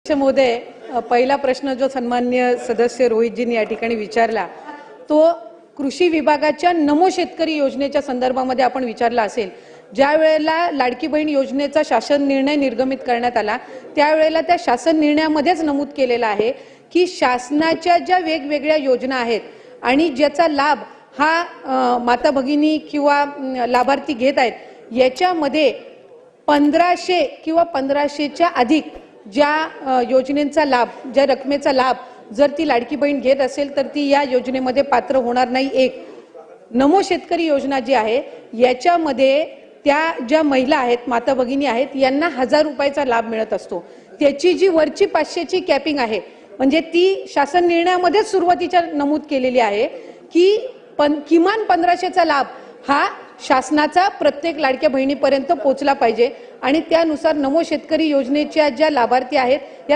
महोदय, पहिला प्रश्न जो सन्माननीय सदस्य रोहितजींनी या ठिकाणी विचारला तो कृषी विभागाच्या नमो शेतकरी योजनेच्या संदर्भामध्ये आपण विचारला असेल। ज्या वेळेला लाडकी बहीण योजनेचा शासन निर्णय निर्गमित करण्यात आला त्यावेळेला त्या शासन निर्णयामध्येच नमूद केलेला आहे की शासनाच्या ज्या वेगवेगळ्या योजना आहेत आणि ज्याचा लाभ हा माता भगिनी किंवा लाभार्थी घेत आहेत याच्यामध्ये 1500 किंवा 1500च्या अधिक ज्या योजनेचा लाभ, ज्या रकमेचा लाभ जर ती लाडकी बहीण घेत असेल तर ती या योजनेमध्ये पात्र होणार नाही। एक नमो शेतकरी योजना जी आहे याच्यामध्ये त्या ज्या महिला आहेत, माता भगिनी आहेत, यांना 1000 रुपयाचा लाभ मिळत असतो। त्याची जी वरची 500ची कॅपिंग आहे म्हणजे ती शासन निर्णयामध्ये सुरुवातीच्या नमूद केलेली आहे की किमान 1500चा लाभ हा शासनाचा प्रत्येक लाडक्या बहिणीपर्यंत पोहोचला पाहिजे आणि त्यानुसार नमो शेतकरी योजनेच्या ज्या लाभार्थी आहेत